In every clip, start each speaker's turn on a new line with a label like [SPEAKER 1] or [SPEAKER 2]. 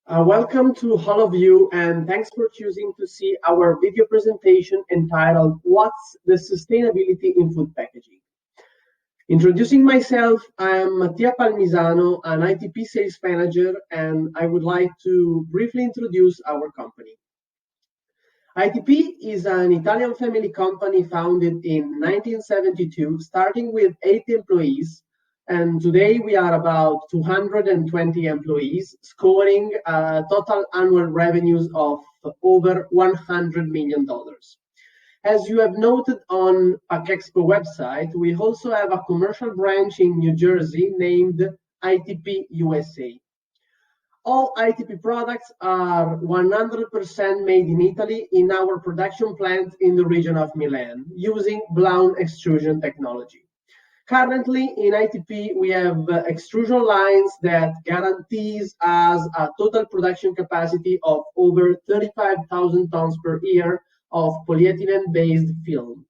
[SPEAKER 1] Welcome to all of you, and thanks for choosing to see our video presentation entitled What's the Sustainability in Food Packaging? Introducing myself, I'm Mattia Palmisano, an ITP sales manager, and I would like to briefly introduce our company. ITP is an Italian family company founded in 1972, starting with 8 employees, and today we are about 220 employees, scoring total annual revenues of over $100 million. As you have noted on PackExpo website, we also have a commercial branch in New Jersey named ITP USA. All ITP products are 100% made in Italy in our production plant in the region of Milan, using blown extrusion technology. Currently, in ITP, we have extrusion lines that guarantees us a total production capacity of over 35,000 tons per year of polyethylene-based film,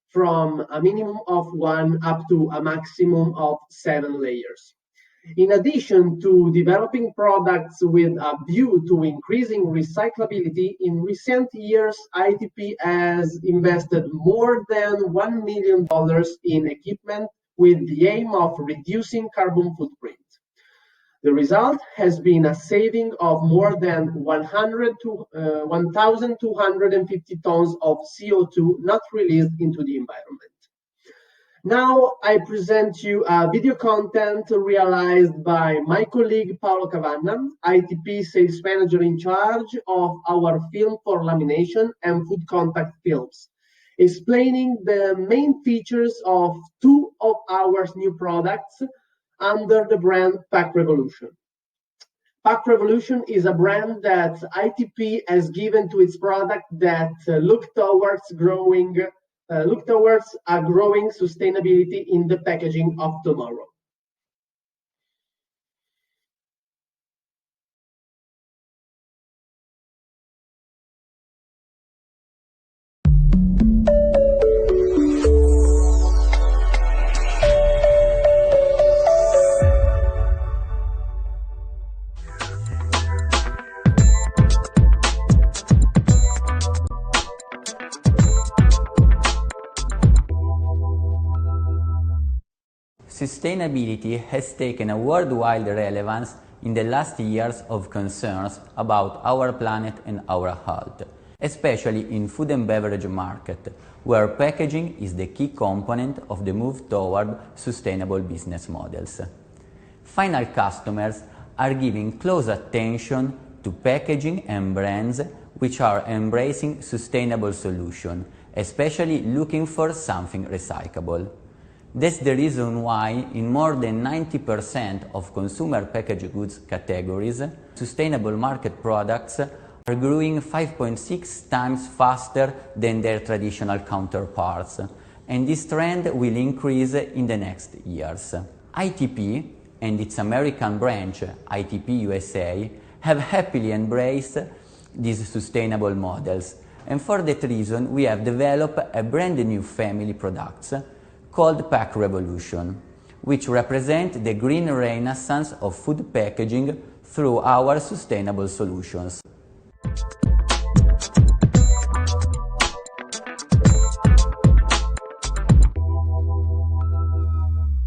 [SPEAKER 1] from a minimum of 1 up to a maximum of 7 layers. In addition to developing products with a view to increasing recyclability, in recent years, ITP has invested more than $1 million in equipment with the aim of reducing carbon footprint. The result has been a saving of more than 1,250 tons of CO2 not released into the environment. Now I present you a video content realized by my colleague Paolo Cavanna, ITP sales manager in charge of our film for lamination and food contact films, explaining the main features of 2 of our new products under the brand Pack Revolution. Pack Revolution is a brand that ITP has given to its product that look towards a growing sustainability in the packaging of tomorrow.
[SPEAKER 2] Sustainability has taken a worldwide relevance in the last years of concerns about our planet and our health, especially in food and beverage market, where packaging is the key component of the move toward sustainable business models. Final customers are giving close attention to packaging and brands which are embracing sustainable solutions, especially looking for something recyclable. That's the reason why in more than 90% of consumer packaged goods categories, sustainable market products are growing 5.6 times faster than their traditional counterparts, and this trend will increase in the next years. ITP and its American branch, ITP USA, have happily embraced these sustainable models, and for that reason we have developed a brand new family products called Pack Revolution, which represent the green renaissance of food packaging through our sustainable solutions.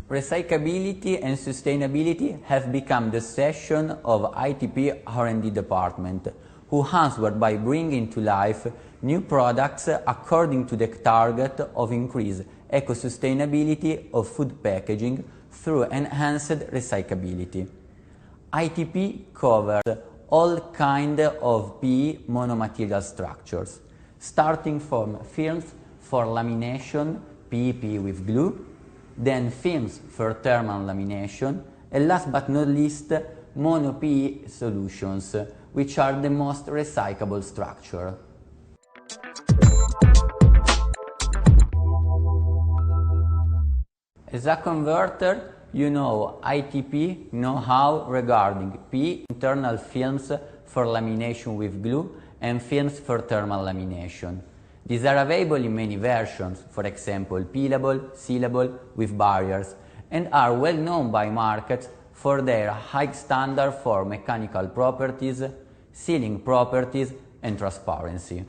[SPEAKER 2] Recyclability and sustainability have become the session of ITP R&D department, who answered by bringing to life new products according to the target of increased eco-sustainability of food packaging through enhanced recyclability. ITP covers all kinds of PE monomaterial structures, starting from films for lamination, PEP with glue, then films for thermal lamination, and last but not least, mono-PE solutions, which are the most recyclable structure. As a converter, you know ITP know-how regarding PE internal films for lamination with glue and films for thermal lamination. These are available in many versions, for example peelable, sealable, with barriers, and are well known by markets for their high standard for mechanical properties, sealing properties, and transparency.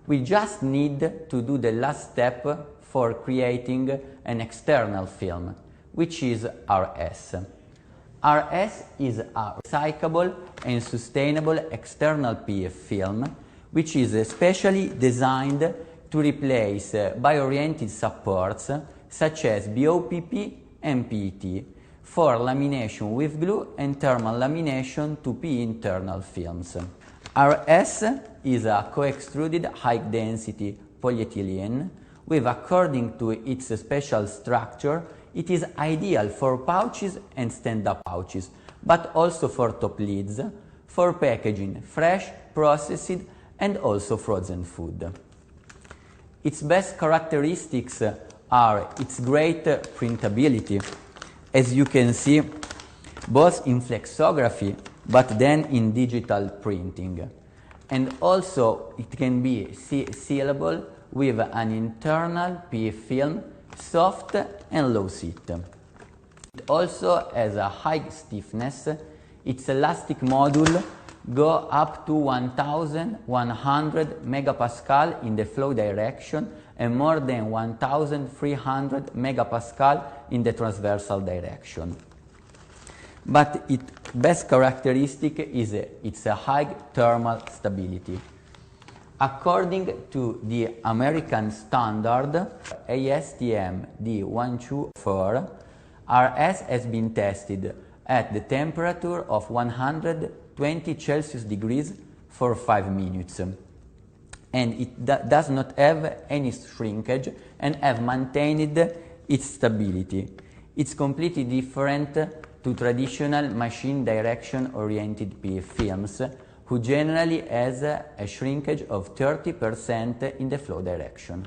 [SPEAKER 2] We just need to do the last step for creating an external film, which is RS. RS is a recyclable and sustainable external PF film, which is specially designed to replace bio-oriented supports such as BOPP and PET for lamination with glue and thermal lamination to PE internal films. RS is a co-extruded high-density polyethylene with, according to its special structure, it is ideal for pouches and stand-up pouches, but also for top lids, for packaging fresh, processed, and also frozen food. Its best characteristics are its great printability, as you can see, both in flexography but then in digital printing. And also it can be sealable with an internal PE film, soft and low sit. It also has a high stiffness. Its elastic module go up to 1100 megapascal in the flow direction and more than 1300 megapascal in the transversal direction. But its best characteristic is its high thermal stability. According to the American standard ASTM D124, RS has been tested at the temperature of 120 Celsius degrees for 5 minutes. And it does not have any shrinkage and have maintained its stability. It's completely different to traditional machine direction oriented PE films, who generally has a shrinkage of 30% in the flow direction.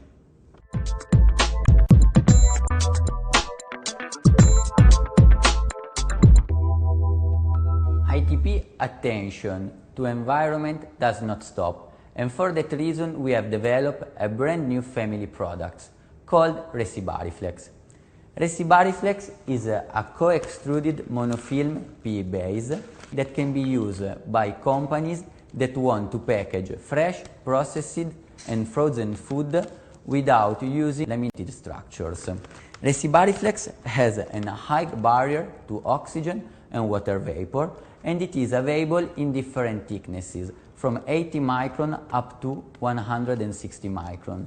[SPEAKER 2] ITP attention to environment does not stop, and for that reason we have developed a brand new family product called Reciflex. Reciflex is a co-extruded monofilm PE base that can be used by companies that want to package fresh, processed and frozen food without using limited structures. Reciflex has a high barrier to oxygen and water vapor, and it is available in different thicknesses from 80 micron up to 160 micron,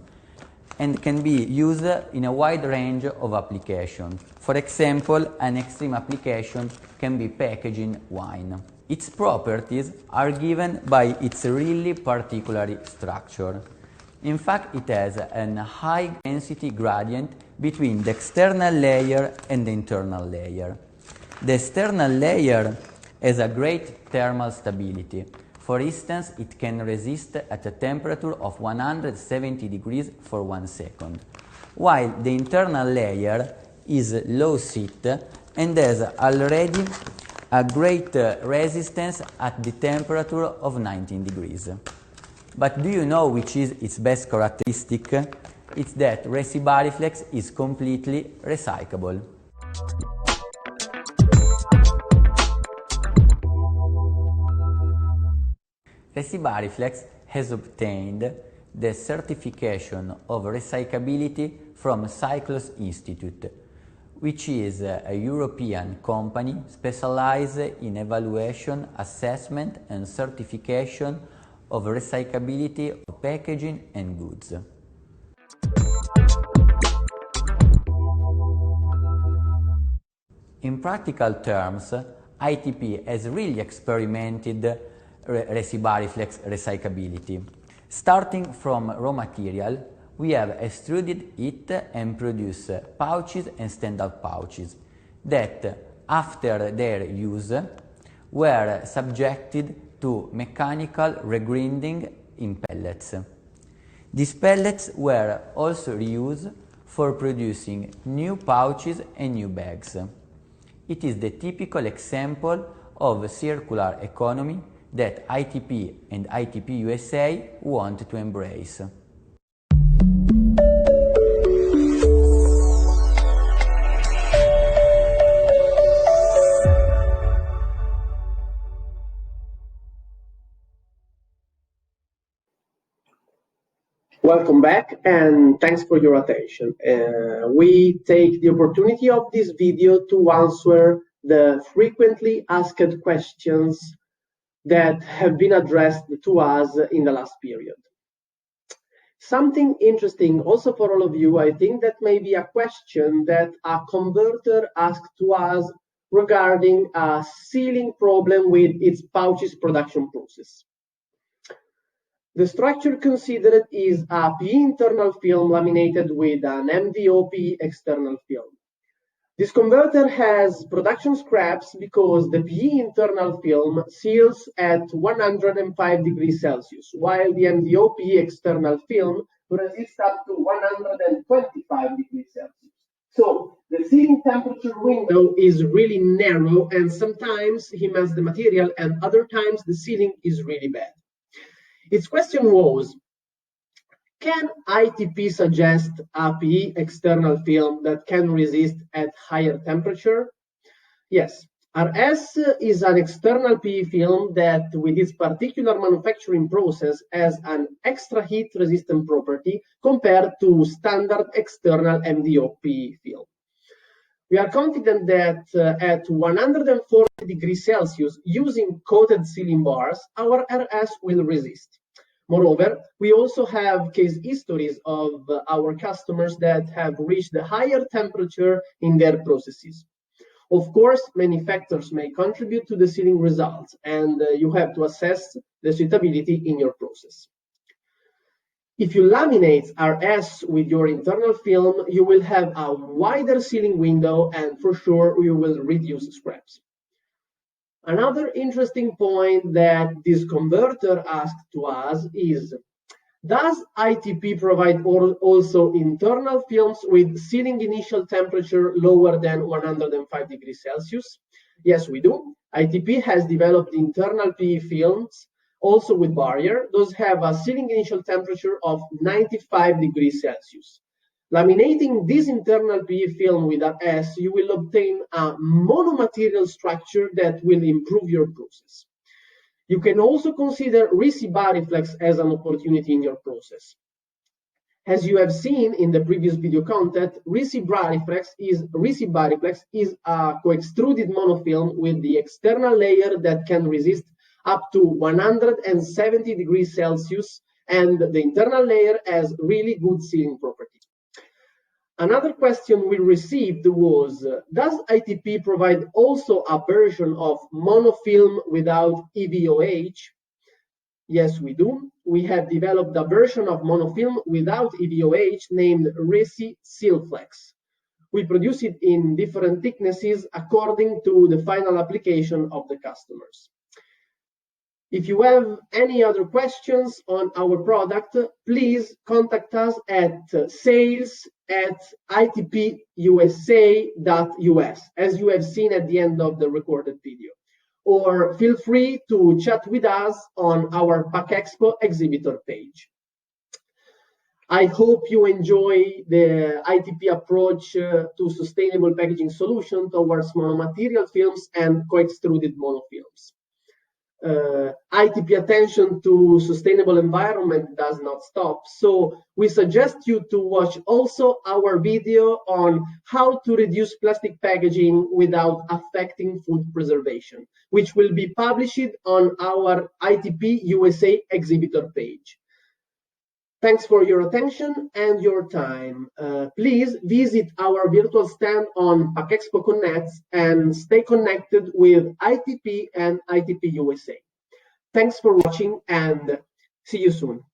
[SPEAKER 2] and can be used in a wide range of applications. For example, an extreme application can be packaging wine. Its properties are given by its really particular structure. In fact, it has a high density gradient between the external layer and the internal layer. The external layer has a great thermal stability. For instance, it can resist at a temperature of 170 degrees for 1 second, while the internal layer is low sit and has already a great resistance at the temperature of 19 degrees. But do you know which is its best characteristic? It's that Reciflex is completely recyclable. Reciflex has obtained the certification of recyclability from Cyclos Institute, which is a European company specialized in evaluation, assessment and certification of recyclability of packaging and goods. In practical terms, ITP has really experimented Reciflex recyclability. Starting from raw material, we have extruded it and produced pouches and stand-out pouches that, after their use, were subjected to mechanical regrinding in pellets. These pellets were also reused for producing new pouches and new bags. It is the typical example of circular economy that ITP and ITP USA want to embrace.
[SPEAKER 1] Welcome back and thanks for your attention. We take the opportunity of this video to answer the frequently asked questions that have been addressed to us in the last period. Something interesting also for all of you, I think that may be a question that a converter asked to us regarding a sealing problem with its pouches production process. The structure considered is a PE internal film laminated with an MDOP external film. This converter has production scraps because the PE internal film seals at 105 degrees Celsius, while the MDOP external film resists up to 125 degrees Celsius. So the sealing temperature window is really narrow, and sometimes he melts the material, and other times the sealing is really bad. Its question was, can ITP suggest a PE external film that can resist at higher temperature? Yes, RS is an external PE film that, with its particular manufacturing process, has an extra heat resistant property compared to standard external MDOP film. We are confident that at 140 degrees Celsius, using coated sealing bars, our RS will resist. Moreover, we also have case histories of our customers that have reached a higher temperature in their processes. Of course, many factors may contribute to the sealing results, and you have to assess the suitability in your process. If you laminate RS with your internal film, you will have a wider sealing window, and for sure you will reduce scraps. Another interesting point that this converter asked to us is, does ITP provide also internal films with sealing initial temperature lower than 105 degrees Celsius? Yes, we do. ITP has developed internal PE films also with barrier. Those have a sealing initial temperature of 95 degrees Celsius. Laminating this internal PE film with RS, you will obtain a monomaterial structure that will improve your process. You can also consider Reciflex as an opportunity in your process. As you have seen in the previous video content, Reciflex is a co-extruded monofilm with the external layer that can resist up to 170 degrees Celsius, and the internal layer has really good sealing properties. Another question we received was, does ITP provide also a version of monofilm without EVOH? Yes, we do. We have developed a version of monofilm without EVOH named Reciflex. We produce it in different thicknesses according to the final application of the customers. If you have any other questions on our product, please contact us at sales@itpusa.us, as you have seen at the end of the recorded video. Or feel free to chat with us on our PAC Expo exhibitor page. I hope you enjoy the ITP approach to sustainable packaging solution towards monomaterial films and co-extruded monofilms. ITP attention to sustainable environment does not stop, so we suggest you to watch also our video on how to reduce plastic packaging without affecting food preservation, which will be published on our ITP USA exhibitor page. Thanks for your attention and your time. Please visit our virtual stand on PAC Expo Connect and stay connected with ITP and ITP USA. Thanks for watching and see you soon.